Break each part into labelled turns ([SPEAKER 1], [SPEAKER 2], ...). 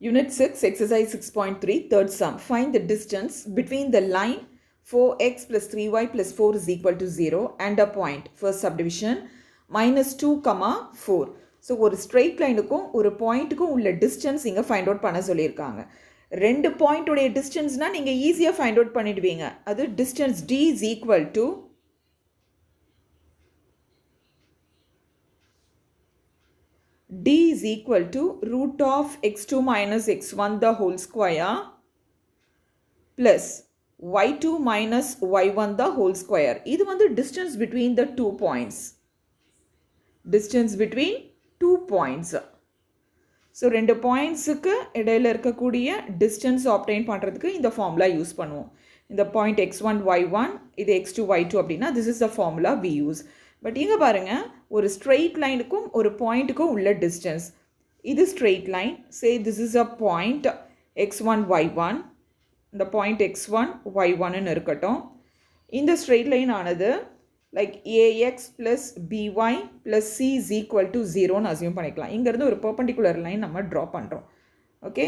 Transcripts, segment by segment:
[SPEAKER 1] Unit 6, exercise 6.3, third sum. Find the distance between the line 4x plus 3y plus 4 is equal to 0 and a point. First subdivision, minus 2, 4. So, ஒரு straight lineக்கும் ஒரு pointக்கும் உள்ள distance இங்க find out பண்ண சொல்லியிருக்காங்க. ரெண்டு point உடைய distanceனா நீங்க ஈஸியா find out பண்ணிடுவீங்க. அது distance d is equal to d is equal to root of x2 minus x1 the whole square plus y2 minus y1 the whole square. இது வந்து distance between the 2 points. Distance between 2 points. So, ரெண்டு pointsக்கு இடையில இருக்கக்கூடிய distance obtain பண்ணுறதுக்கு இந்த formula use பண்ணுவோம். இந்த point x1 y1 இது x2 y2 அப்படின்னா this is the formula we use. But இங்கே பாருங்க ஒரு straight lineக்கும் ஒரு pointக்கும் உள்ள distance. இது straight line. Say this is a point x1 y1. இந்த point x1 y1 ன்னு இருக்கட்டும். இந்த straight line ஆனது like ax plus by plus c is equal to 0 ன்னு assume பண்ணிக்கலாம். இங்கிருந்து ஒரு perpendicular line நம்ம draw பண்ணுறோம். ஓகே,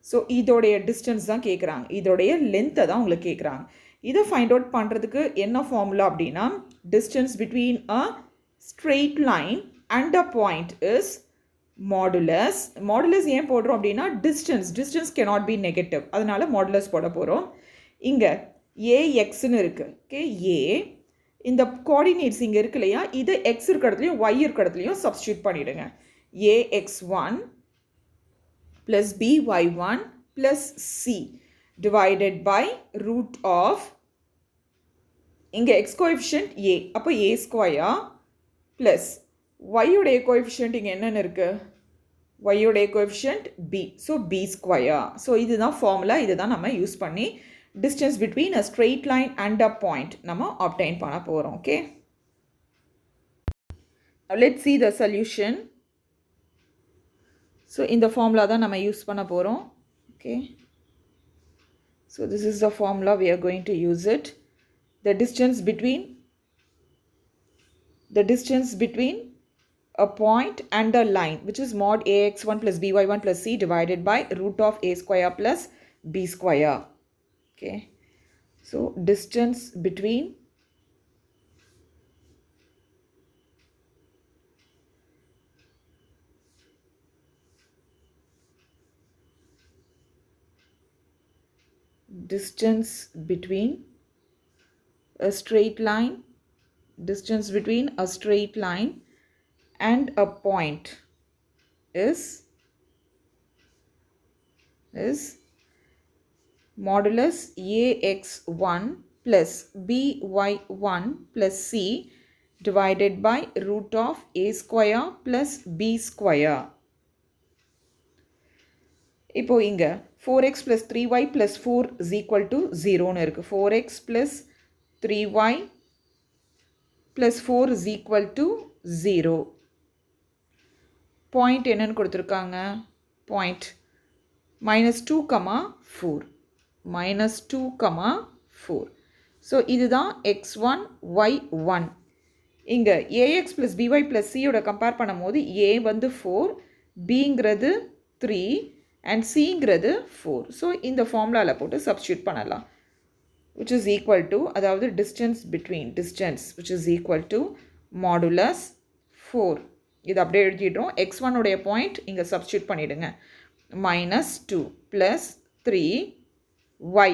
[SPEAKER 1] ஸோ இதோடைய distance தான் கேட்குறாங்க, இதோடைய length தான் உங்களுக்கு கேட்குறாங்க. இதை ஃபைண்ட் அவுட் பண்ணுறதுக்கு என்ன ஃபார்முலா அப்படின்னா distance between a straight line and a point is modulus. Modulus ஏன் போடுறோம் அப்படின்னா distance cannot be negative, அதனால modulus போட போகிறோம். இங்கே axன்னு இருக்கு. ஓகே, a இந்த கோஆர்டினேட்ஸ் இங்கே இருக்கு இல்லையா, இது x இருக்க இடத்துலையும் y இருக்க இடத்துலையும் சப்ஸ்டியூட் பண்ணிவிடுங்க. ax1 plus by1 plus c divided by root of இங்கே x coefficient a, அப்போ a square plus y உடைய coefficient இங்கே என்னென்னு இருக்கு, y உடைய coefficient b, so b square. so இதுதான் formula, இதுதான் நம்ம யூஸ் பண்ணி distance between a straight line and a point நம்ம obtain பண்ண போகிறோம். okay, now let's see the solution. so இந்த formula தான் நம்ம யூஸ் பண்ண போகிறோம். okay, so this is the formula we are going to use it. The distance between a point and a line, which is mod ax1 plus by1 plus c divided by root of a square plus b square. Okay, so distance between a straight line, distance between a straight line and a point is modulus ax1 plus by1 plus c divided by root of a square plus b square. இப்போ இங்க 4x plus 3y plus 4 is equal to 0 ன்னு இருக்கு. 4x plus 3y plus 4 is equal to 0. point என்னன்னு கொடுத்துருக்காங்க, point minus 2, 4. minus 2, 4. so இதுதான் x1, y1. இங்க ax plus by plus c யோட compare பண்ணும் போது a வந்து 4, bங்கிறது 3 and cங்கிறது 4. so இந்த ஃபார்முலாவில் போட்டு சப்ஸ்டியூட் பண்ணலாம், which is equal to, அதாவது distance which is equal to modulus 4. இது அப்படியே எழுதிடுறோம். x1 உடைய பாயிண்ட் இங்கே சப்ஸ்டியூட் பண்ணிவிடுங்க. மைனஸ் 2 ப்ளஸ் 3y,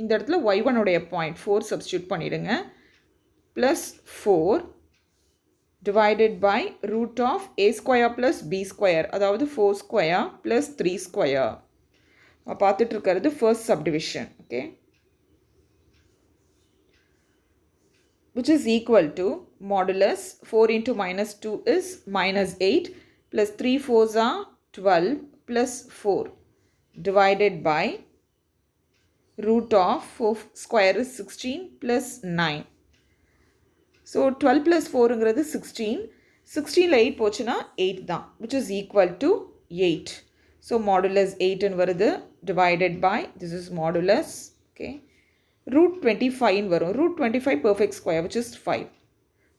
[SPEAKER 1] இந்த இடத்துல y1 உடைய பாயிண்ட் 4 சப்ஸ்டியூட் பண்ணிவிடுங்க. Plus 4 divided by root of a square plus b square, அதாவது 4 square plus 3 square. பார்த்துட்டு இருக்கிறது first subdivision. okay, which is equal to modulus 4 into minus 2 is minus 8 plus 3 4s are 12 plus 4 divided by root of 4 square is 16 plus 9. so 12 plus 4 ங்கிறது 16. 16ல 8 போச்சுன்னா 8 தான், which is equal to 8. so modulus 8 ன்னு வருது divided by, this is modulus, okay, root 25 வரும். root 25 perfect square, which is 5.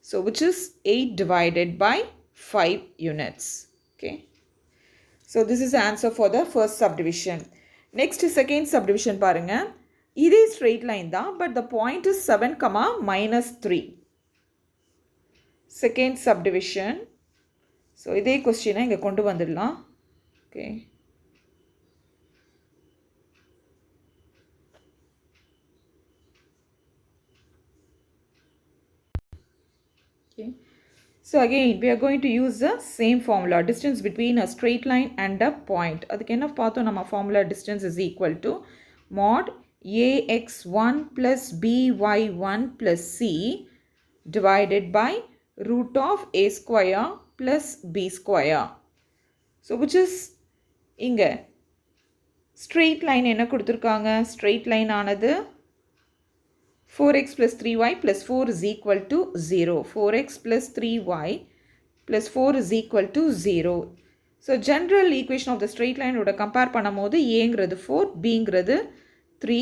[SPEAKER 1] so which is 8 divided by 5 units. okay, So this is the answer for the first subdivision. Next second subdivision பாருங்க. இதே straight line தான், but the point is 7, -3. Second subdivision. So இதே question இங்க கொண்டு வந்துடலாம். Okay. Okay. So again we are going to use the same formula, distance between a straight line and a point. அதுக்கு என்ன பார்த்தோம் நம்ம formula, distance is equal to mod ax1 plus by1 plus c divided by root of a square plus b square. So which is இங்க straight line என்ன கொடுத்திருக்காங்க, straight line ஆனது 4x plus 3y plus 4 is equal to 0. 4x plus 3y plus 4 is equal to 0. So general equation of the straight line ஓட compare பண்ணும்போது a-ங்கிறது 4, b-ங்கிறது 3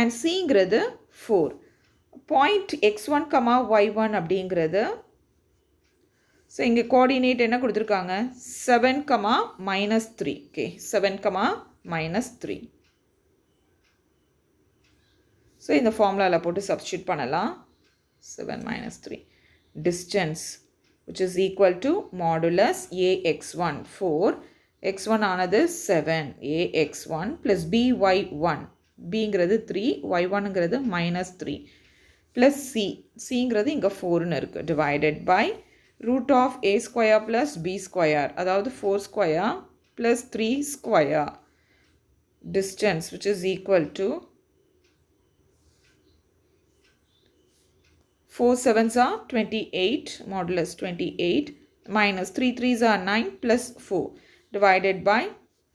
[SPEAKER 1] and c-ங்கிறது 4. Point x1, y1 அப்படிங்கிறது, so இங்க coordinate என்ன கொடுத்திருக்காங்க, 7, -3. Okay, 7, -3. So இந்த formula போட்டு substitute பண்ணலாம். 7 minus 3. Distance which is equal to modulus ax1 4. x1 ஆனது 7. ax1 plus by1. bங்கிறது 3. y1ங்கிறது -3. plus c. cங்கிறது இங்க 4ன்னு இருக்கு. divided by root of a square plus b square. அதாவது 4 square plus 3 square. Distance which is equal to 4 7s are 28, modulus 28, minus 3 3s are 9 plus 4, divided by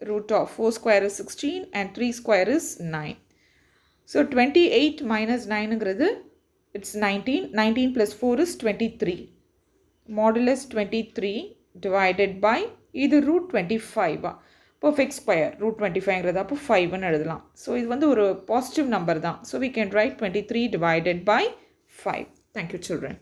[SPEAKER 1] root of 4 square is 16 and 3 square is 9. So 28 minus 9, it's 19, 19 plus 4 is 23. Modulus 23 divided by, இது root 25. Perfect square, root 25, அப்போ 5 எழுதலாம். So இது வந்து ஒரு positive number தான். So we can write 23 divided by 5. Thank you, children.